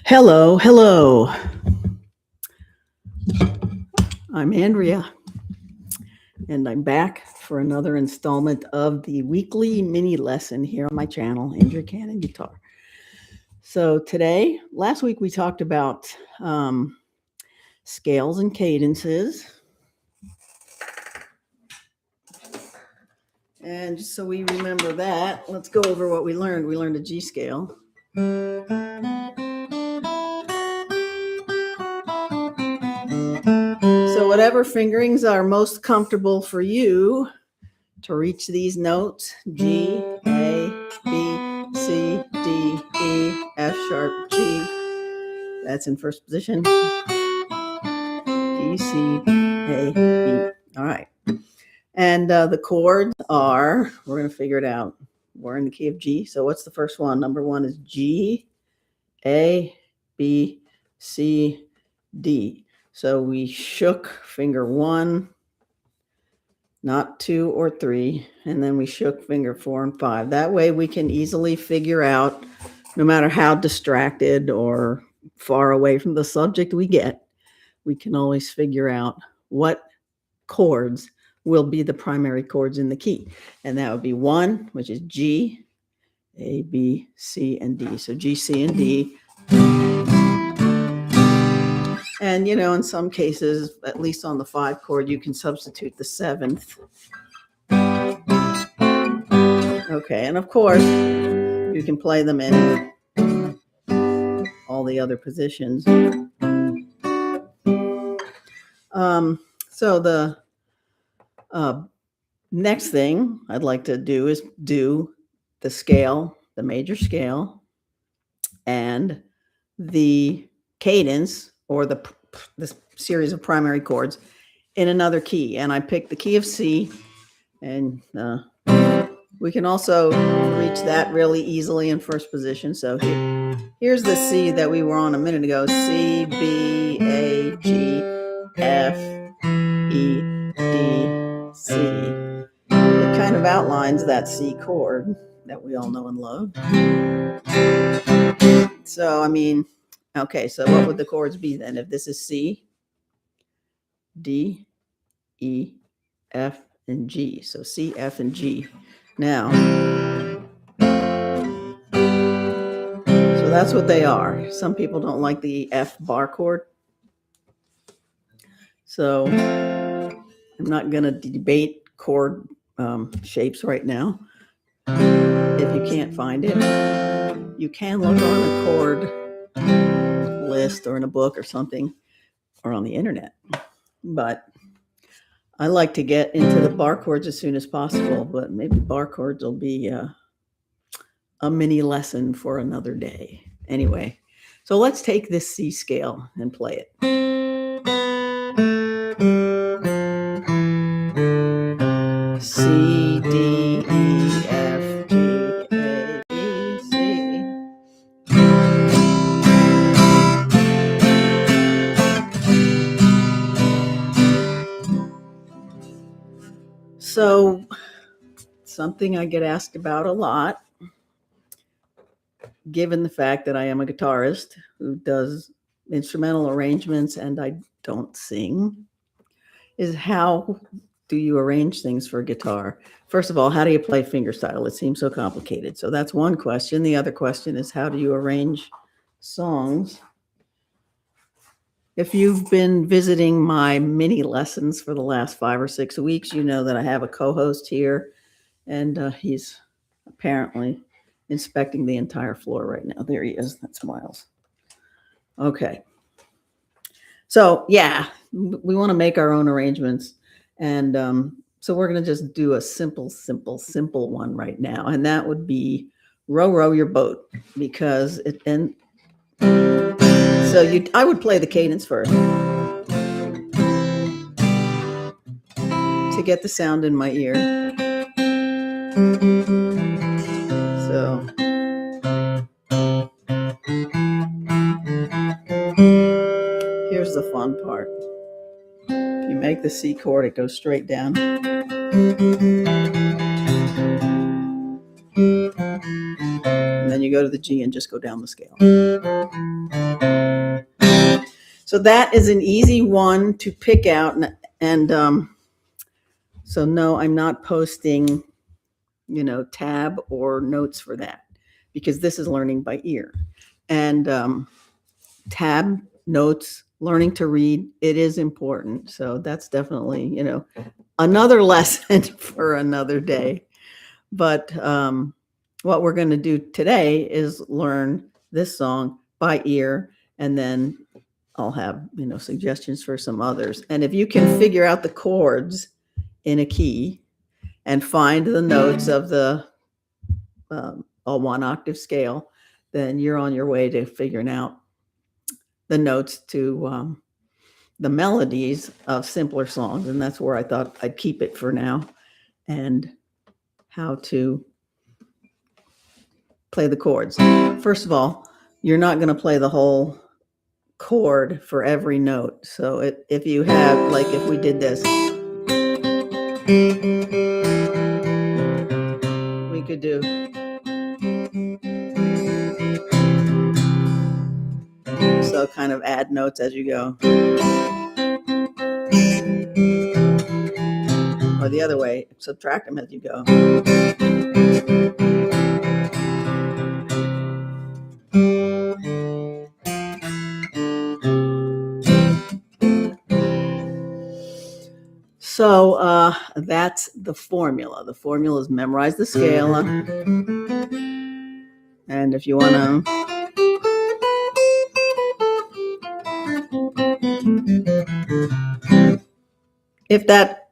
Hello, hello. I'm Andrea, and I'm back for another installment of the weekly mini lesson here on my channel, Andrea Cannon Guitar. So today, last week we talked about scales and cadences. And just so we remember that, let's go over what we learned. We learned a G scale. So whatever fingerings are most comfortable for you to reach these notes, G, A, B, C, D, E, F sharp, G. That's in first position. D, C, A, B. All right. And the chords are, we're going to figure it out. We're in the key of G. So what's the first one? Number one is G, A, B, C, D. So we shook finger one, not two or three, and then we shook finger 4 and 5. That way we can easily figure out, no matter how distracted or far away from the subject we get, we can always figure out what chords will be the primary chords in the key. And that would be 1, which is G, A, B, C, and D. So G, C, and D. And, you know, in some cases, at least on the 5 chord, you can substitute the 7th. Okay, and of course, you can play them in all the other positions. So the next thing I'd like to do is do the scale, the major scale, and the cadence, or the series of primary chords in another key. And I picked the key of C, and we can also reach that really easily in first position. So here's the C that we were on a minute ago. C, B, A, G, F, E, D, C. It kind of outlines that C chord that we all know and love. So, I mean, okay, so what would the chords be then? If this is C, D, E, F, and G. So C, F, and G. Now, so that's what they are. Some people don't like the F bar chord. So I'm not going to debate chord shapes right now. If you can't find it, you can look on a chord list or in a book or something, or on the internet. But I like to get into the bar chords as soon as possible, but maybe bar chords will be a mini lesson for another day. Anyway, so let's take this C scale and play it. C, D, E, F, G, A, B, C. So, something I get asked about a lot, given the fact that I am a guitarist who does instrumental arrangements and I don't sing, is how do you arrange things for guitar? First of all, how do you play fingerstyle? It seems so complicated. So that's one question. The other question is, how do you arrange songs? If you've been visiting my mini lessons for the last 5 or 6 weeks, you know that I have a co-host here, and he's apparently inspecting the entire floor right now. There he is. That's Miles. Okay. So yeah, we want to make our own arrangements. And so we're going to just do a simple one right now. And that would be Row, Row Your Boat, because I would play the cadence first to get the sound in my ear. So here's the fun part. You make the C chord, it goes straight down. And then you go to the G and just go down the scale. So that is an easy one to pick out. And so no, I'm not posting, tab or notes for that, because this is learning by ear. And tab, notes, learning to read, it is important. So that's definitely, another lesson for another day. But what we're going to do today is learn this song by ear, and then I'll have, suggestions for some others. And if you can figure out the chords in a key and find the notes of the a 1-octave scale, then you're on your way to figuring out the notes to the melodies of simpler songs. And that's where I thought I'd keep it for now, and how to play the chords. First of all, you're not going to play the whole chord for every note. So if you have, like if we did this, we could do. So kind of add notes as you go. Or the other way, subtract them as you go. So that's the formula. The formula is memorize the scale. And if you want to, if that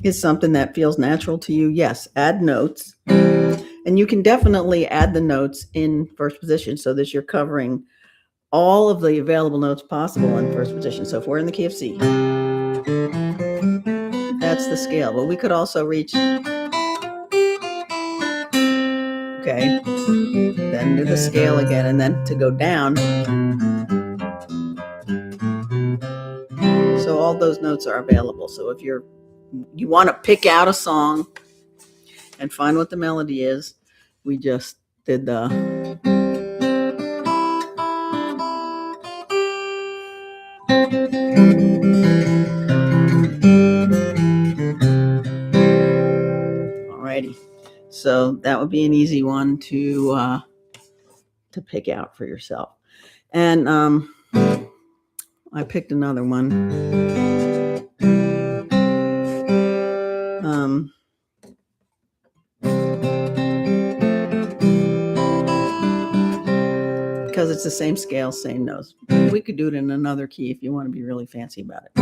is something that feels natural to you, yes, add notes. And you can definitely add the notes in first position, so that you're covering all of the available notes possible in first position. So if we're in the key of C, that's the scale. But we could also reach, okay, then do the scale again, and then to go down. So all those notes are available. So if you want to pick out a song and find what the melody is, we just did the alrighty. So that would be an easy one to pick out for yourself. And I picked another one. Because it's the same scale, same notes. We could do it in another key if you want to be really fancy about it.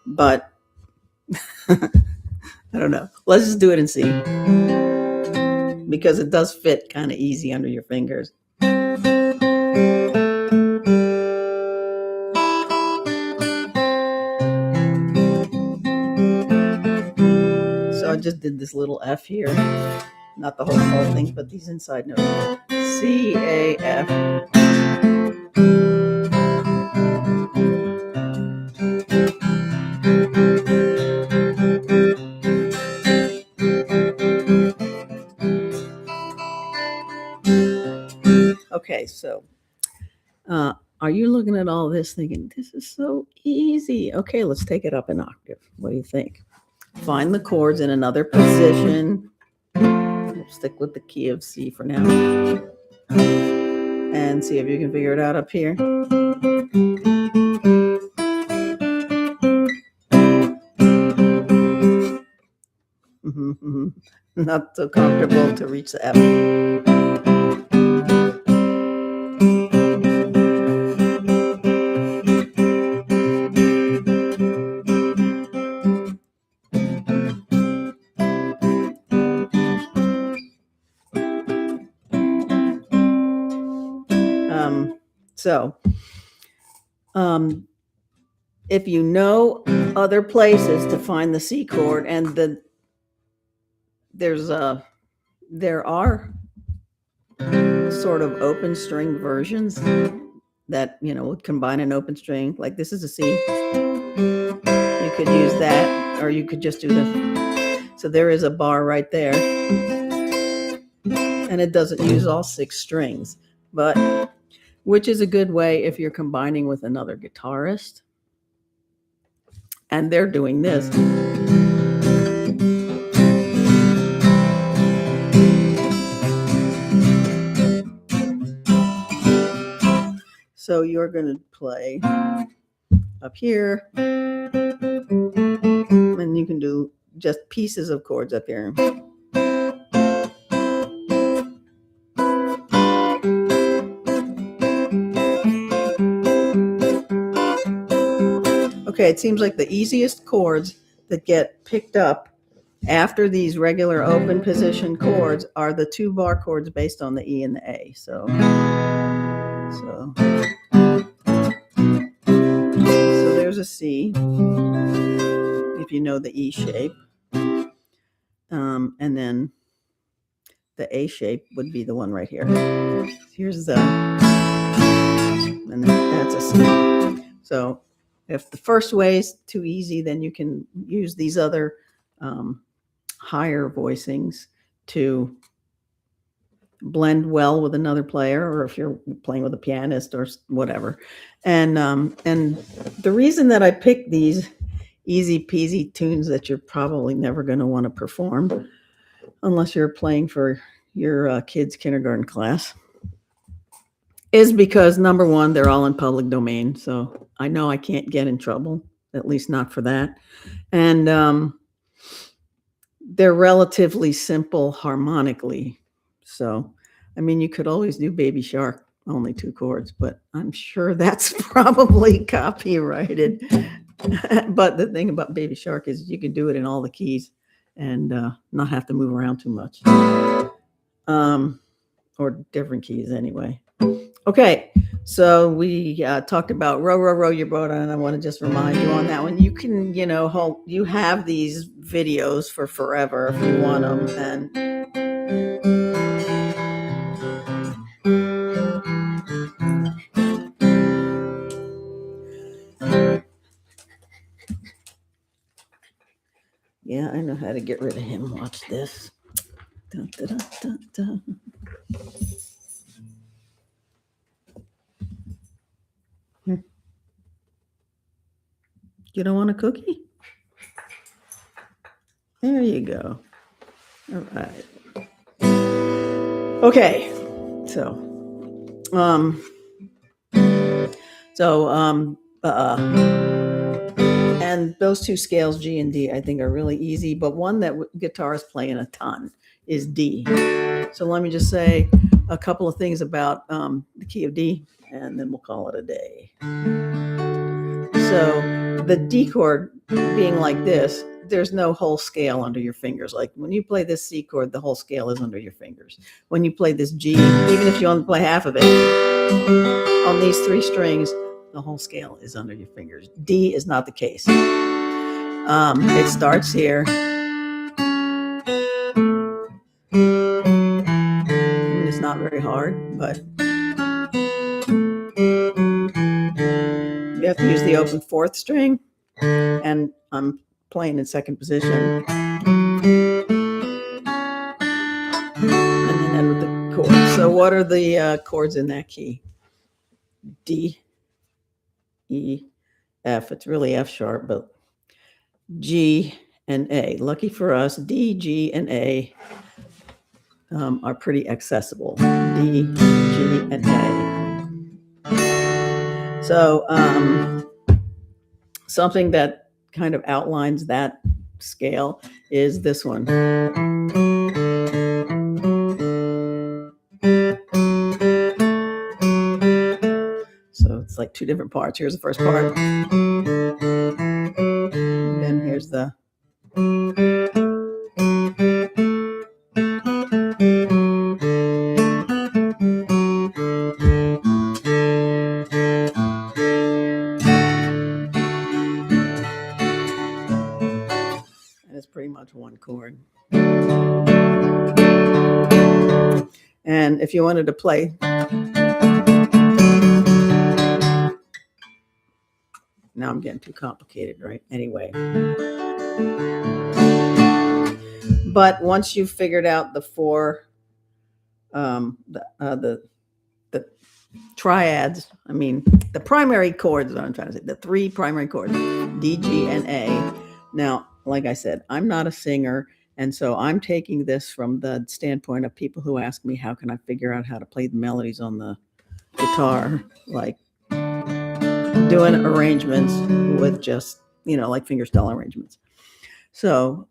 But I don't know. Let's just do it and see, because it does fit kind of easy under your fingers. So I just did this little F here, not the whole thing, but these inside notes. C, A, F. Okay, so are you looking at all this thinking, this is so easy? Okay, let's take it up an octave. What do you think? Find the chords in another position. We'll stick with the key of C for now. And see if you can figure it out up here. Not so comfortable to reach the F. So, if you know other places to find the C chord, and there are sort of open string versions that would combine an open string, like this is a C. You could use that, or you could just do the. So there is a bar right there, and it doesn't use all 6 strings, but which is a good way if you're combining with another guitarist and they're doing this. So you're going to play up here, and you can do just pieces of chords up here. Okay, it seems like the easiest chords that get picked up after these regular open position chords are the 2 bar chords based on the E and the A. So there's a C, if you know the E shape. And then the A shape would be the one right here. Here's the, and that's a C. So if the first way is too easy, then you can use these other higher voicings to blend well with another player, or if you're playing with a pianist or whatever. And the reason that I picked these easy peasy tunes that you're probably never going to want to perform unless you're playing for your kids' kindergarten class is because, number one, they're all in public domain. So I know I can't get in trouble, at least not for that. And they're relatively simple harmonically. So, I mean, you could always do Baby Shark, only 2 chords, but I'm sure that's probably copyrighted. But the thing about Baby Shark is you can do it in all the keys and not have to move around too much. Or different keys anyway. Okay, so we talked about Row, Row, Row Your Boat, and I want to just remind you on that one. You can, you have these videos for forever if you want them. And yeah, I know how to get rid of him. Watch this. Dun, dun, dun, dun, dun. You don't want a cookie? There you go. All right. Okay. And those 2 scales, G and D, I think are really easy, but one that guitarists play in a ton is D. So let me just say a couple of things about the key of D, and then we'll call it a day. So the D chord being like this, there's no whole scale under your fingers. Like when you play this C chord, the whole scale is under your fingers. When you play this G, even if you only play half of it, on these 3 strings, the whole scale is under your fingers. D is not the case. It starts here. I mean, it's not very hard, but you have to use the open 4th string, and I'm playing in 2nd position. And then end with the chords. So what are the chords in that key? D, E, F. It's really F sharp, but G and A. Lucky for us, D, G, and A are pretty accessible. D, G, and A. So something that kind of outlines that scale is this one. So it's like 2 different parts. Here's the first part. And then here's the. And it's pretty much 1 chord. And if you wanted to play. Now I'm getting too complicated, right? Anyway. But once you've figured out the 4 The triads. I mean, the primary chords. What I'm trying to say, the three primary chords, D, G, and A. Now, like I said, I'm not a singer, and so I'm taking this from the standpoint of people who ask me, how can I figure out how to play the melodies on the guitar, like doing arrangements with just, like fingerstyle arrangements. So,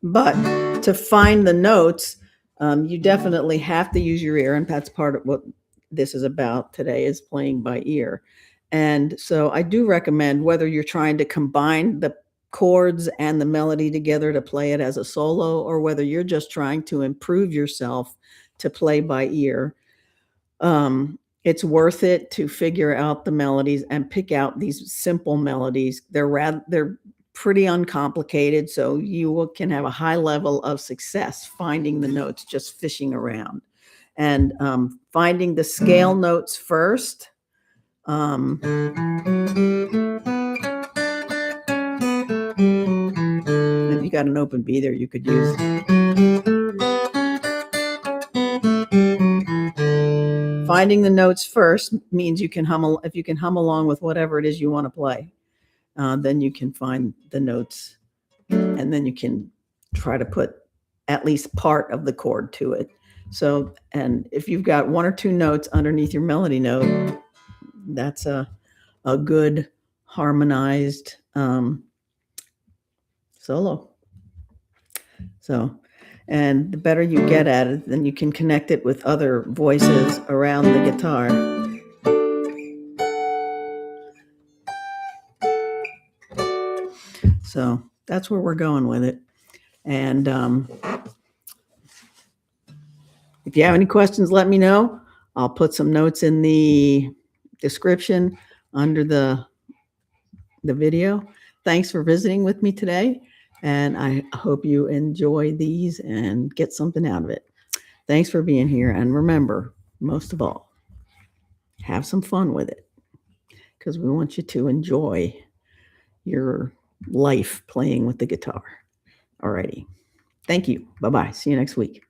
but to find the notes, you definitely have to use your ear, and that's part of what this is about today, is playing by ear. And so I do recommend, whether you're trying to combine the chords and the melody together to play it as a solo, or whether you're just trying to improve yourself to play by ear, it's worth it to figure out the melodies and pick out these simple melodies. They're pretty uncomplicated, so you can have a high level of success finding the notes, just fishing around, and finding the scale notes first. If you got an open B there, you could use. Finding the notes first means you can hum. If you can hum along with whatever it is you want to play, then you can find the notes, and then you can try to put at least part of the chord to it. So, and if you've got one or two notes underneath your melody note, that's a good harmonized solo. So, and the better you get at it, then you can connect it with other voices around the guitar. So that's where we're going with it. And if you have any questions, let me know. I'll put some notes in the description under the video. Thanks for visiting with me today, and I hope you enjoy these and get something out of it. Thanks for being here, and remember, most of all, have some fun with it, because we want you to enjoy your life playing with the guitar. Alrighty. Thank you. Bye-bye. See you next week.